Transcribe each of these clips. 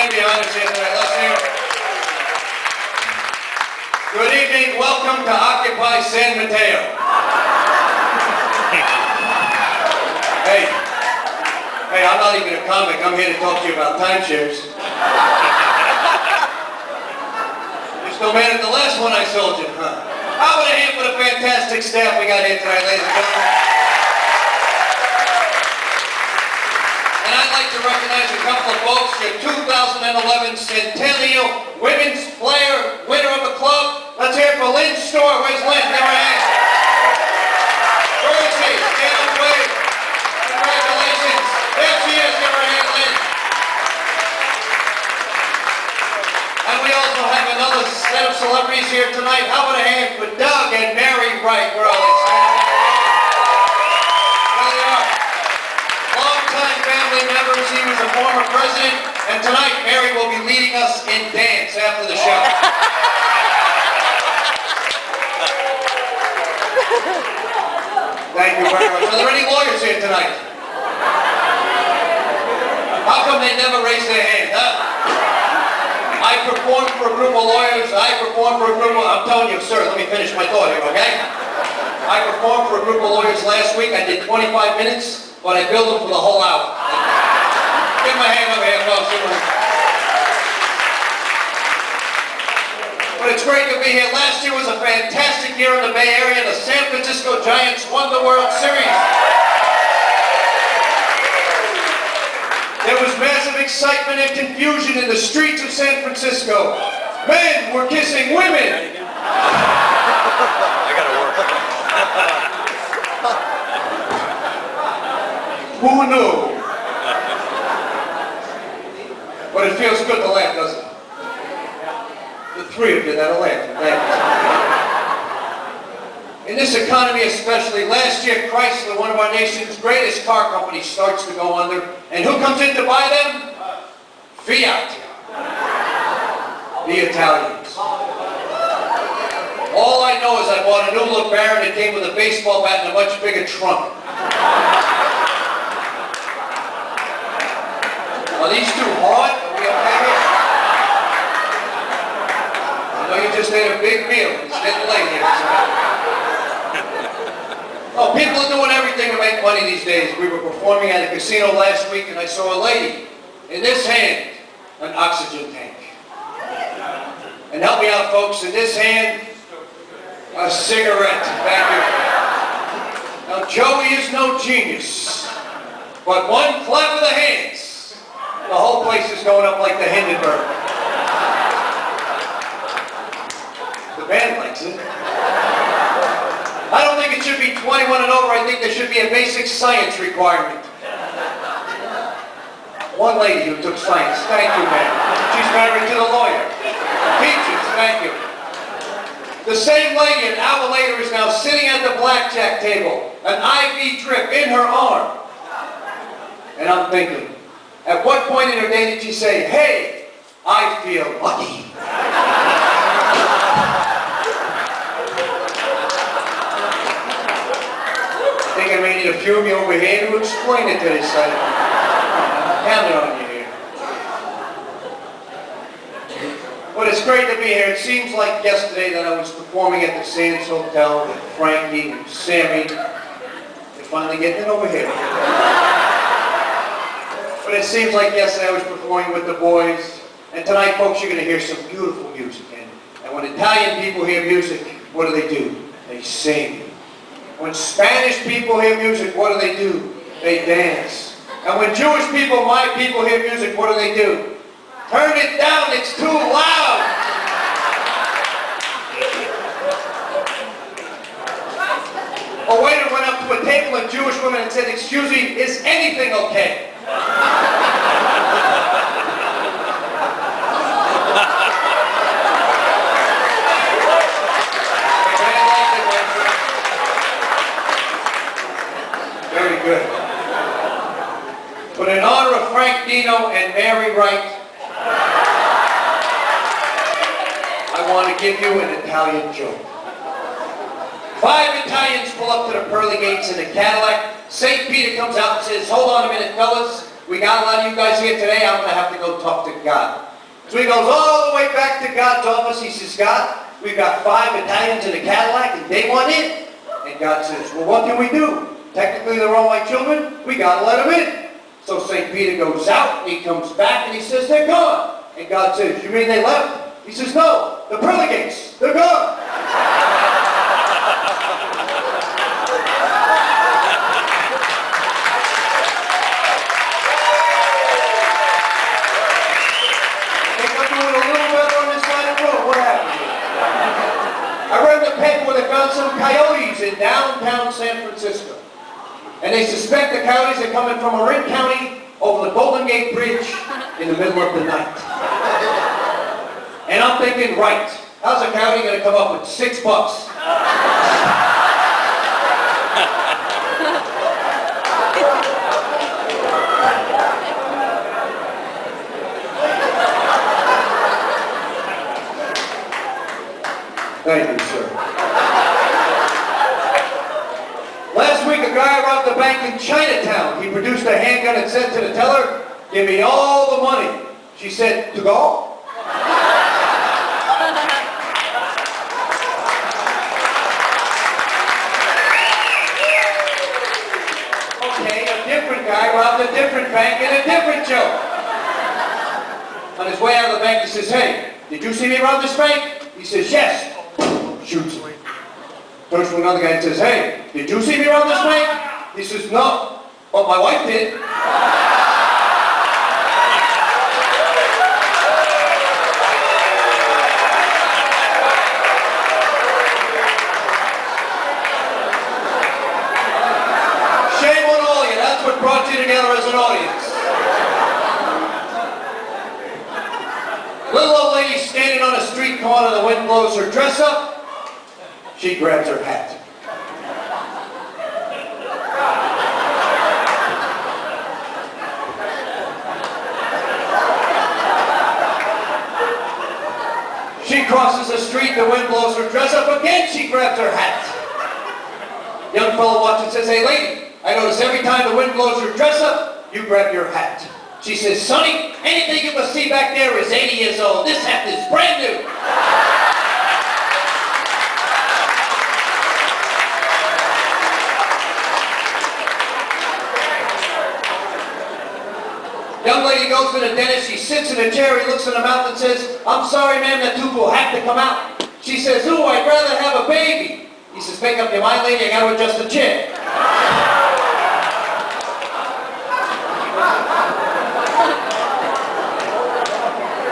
man behind us here tonight. Let's hear it. Good evening. Welcome to Occupy San Mateo. Hey, I'm not even a comic. I'm here to talk to you about timeshares. You're still mad at the last one I sold you, huh? How about a hand for the fantastic staff we got here tonight, ladies and gentlemen? And I'd like to recognize a couple of folks, your 2011 Centennial Women's Player winner of the club. Let's hear it for Lynn Storr. Where's Lynn? Give her a hand. Rosie, stand up, wave. Congratulations. There she is. Give her a hand, Lynn. And we also have another set of celebrities here tonight. How about a hand for Doug and Mary Wright? Where are they? There they are. Long-time family members. He was a former president. And tonight, Mary will be leading us in dance after the show. Thank you very much. Are there any lawyers here tonight? How come they never raise their hand, huh? I performed for a group of lawyers. I'm telling you, sir, let me finish my thought here, okay? I performed for a group of lawyers last week. I did 25 minutes, but I billed them for the whole hour. Give them a hand over here, folks. But it's great to be here. Last year was a fantastic year in the Bay Area. The San Francisco Giants won the World Series. There was massive excitement and confusion in the streets of San Francisco. Men were kissing women. I gotta work. Who knew? But it feels good to laugh, doesn't it? The three of you that'll laugh. In this economy especially, last year Chrysler, one of our nation's greatest car companies, starts to go under. And who comes in to buy them? Fiat. The Italians. All I know is I bought a new LeBaron that came with a baseball bat and a much bigger trunk. Are these too hard? Are we okay here? I know you just ate a big meal. It's getting late here. Oh, people are doing everything to make money these days. We were performing at a casino last week and I saw a lady, in this hand, an oxygen tank. And help me out, folks, in this hand, a cigarette. Thank you. Now, Joey is no genius, but one clap of the hands, the whole place is going up like the Hindenburg. The band likes it. I don't think it should be 21 and over. I think there should be a basic science requirement. One lady who took science. Thank you, ma'am. She's married to the lawyer. Peaches, thank you. The same lady an hour later is now sitting at the blackjack table, an IV drip in her arm. And I'm thinking, at what point in her day did she say, hey, I feel lucky? I think I may need a few of you over here to explain it to this side. I'm counting on you here. But it's great to be here. It seems like yesterday that I was performing at the Sands Hotel with Frankie and Sammy. They're finally getting it over here. But it seems like yesterday I was performing with the boys. And tonight, folks, you're going to hear some beautiful music. And when Italian people hear music, what do? They sing. When Spanish people hear music, what do? They dance. And when Jewish people, my people, hear music, what do? Turn it down, it's too loud. A waiter went up to a table of Jewish women and said, excuse me, is anything okay? Very good. But in honor of Frank Dino and Mary Wright, I want to give you an Italian joke. 5 Italians pull up to the pearly gates in a Cadillac. St. Peter comes out and says, hold on a minute, fellas. We got a lot of you guys here today. I'm going to have to go talk to God. So he goes all the way back to God's office. He says, God, we've got 5 Italians in a Cadillac and they want in. And God says, well, what can we do? Technically, they're all my children. We got to let them in. So St. Peter goes out, and he comes back, and he says, they're gone. And God says, you mean they left? He says, no, the pearly gates, they're gone. Think I'm doing a little better on this side of the road. What happened here? I read in the paper where they found some coyotes in downtown San Francisco. And they suspect the coyotes are coming from Marin County over the Golden Gate Bridge in the middle of the night. And I'm thinking, right, how's a coyote going to come up with $6? Thank you, sir. Last week, a guy robbed a bank in Chinatown. He produced a handgun and said to the teller, give me all the money. She said, to go? Okay, a different guy robbed a different bank in a different joke. On his way out of the bank, he says, hey, did you see me rob this bank? He says, yes. Shoots him. Turns to another guy and says, hey, did you see me rob this bank? He says, no, but my wife did. Shame on all you, that's what brought you together as an audience. Little old lady standing on a street corner, the wind blows her dress up. She grabs her hat. She crosses the street, the wind blows her dress up again, she grabs her hat. Young fellow watches and says, hey lady, I notice every time the wind blows her dress up, you grab your hat. She says, Sonny, anything you must see back there is 80 years old. This hat is brand new. Young lady goes to the dentist, she sits in a chair, he looks in the mouth and says, I'm sorry ma'am, that tooth will have to come out. She says, ooh, I'd rather have a baby. He says, make up your mind lady, I gotta adjust the chair.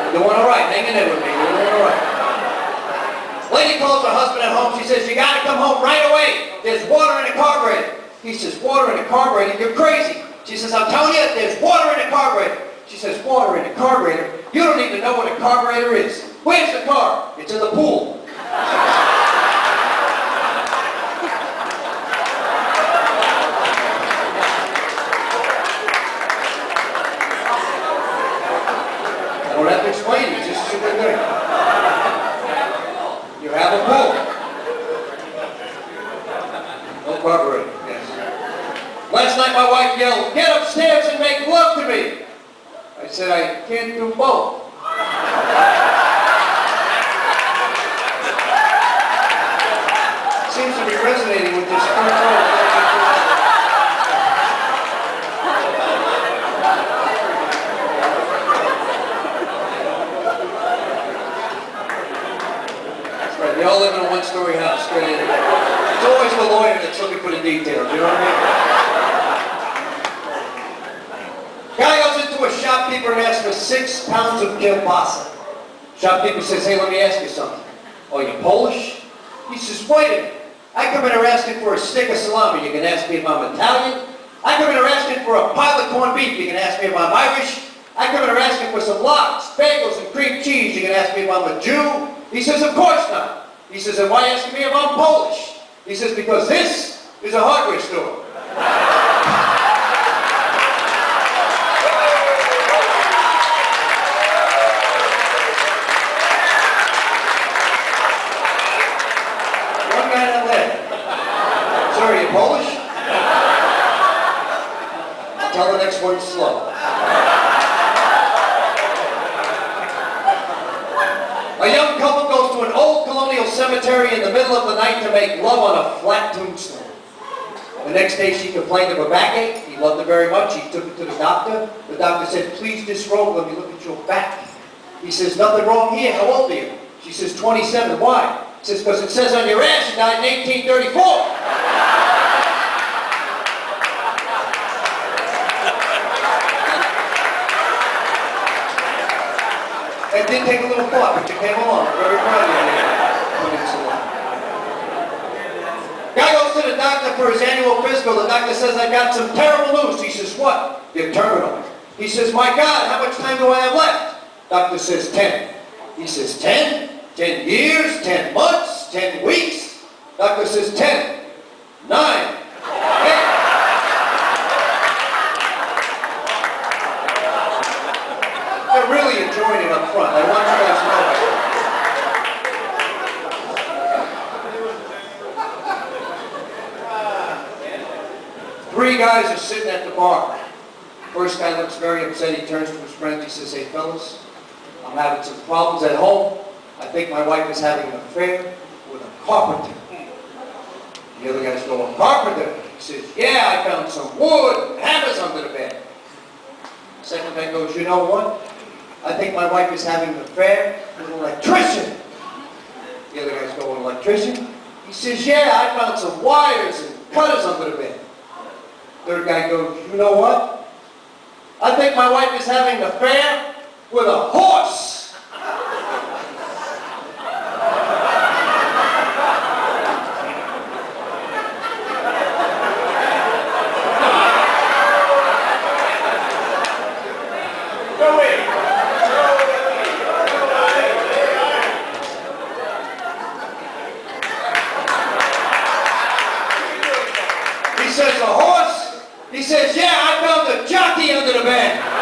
Doing all right, hang in there with me, you're doing all right. Lady calls her husband at home, she says, you gotta come home right away. There's water in the carburetor. He says, water in the carburetor? You're crazy. She says, I'm telling you, there's water in the carburetor. She says, water in the carburetor? You don't even know what a carburetor is. Where's the car? It's in the pool. I don't have to explain it, it's just a good thing. You have a pool. No carburetor, yes. Last night my wife yelled, get upstairs and make love to me. I said, I can't do both. Seems to be resonating with this current. That's right, they all live in a one-story house. It's always the lawyer that's looking for the details, you know what I mean? Guy goes into a shopkeeper and asks for 6 pounds of kielbasa. Shopkeeper says, hey, let me ask you something. Oh, you Polish? He says, wait a minute. I come in here asking for a stick of salami. You can ask me if I'm Italian. I come in here asking for a pile of corned beef. You can ask me if I'm Irish. I come in here asking for some lox, bagels, and cream cheese. You can ask me if I'm a Jew. He says, of course not. He says, then why asking me if I'm Polish? He says, because this is a hardware store. One guy that left. Sir, are you Polish? Tell the next one slow. cemetery in the middle of the night to make love on a flat tombstone. The next day she complained of a backache. He loved her very much. He took her to the doctor. The doctor said, please disrobe, let me look at your back. He says, nothing wrong here. How old are you? She says, 27. Why? He says, because it says on your ass you died in 1834. It did take a little thought, but you came along. I'm very proud of you. Guy goes to the doctor for his annual physical. The doctor says, I got some terrible news. He says, what? You're terminal. He says, my God, how much time do I have left? Doctor says, 10. He says, 10? 10 years? 10 months? 10 weeks? Doctor says, 10. 9. 8. They're really enjoying it up front. I want you guys to know. 3 guys are sitting at the bar. First guy looks very upset. He turns to his friends. He says, hey, fellas, I'm having some problems at home. I think my wife is having an affair with a carpenter. The other guy's going, carpenter? He says, yeah, I found some wood and hammers under the bed. Second guy goes, you know what? I think my wife is having an affair with an electrician. The other guy's going, electrician? He says, yeah, I found some wires and cutters under the bed. Third guy goes, you know what? I think my wife is having an affair with a horse. He says, a horse? He says, yeah, I found a jockey under the bed.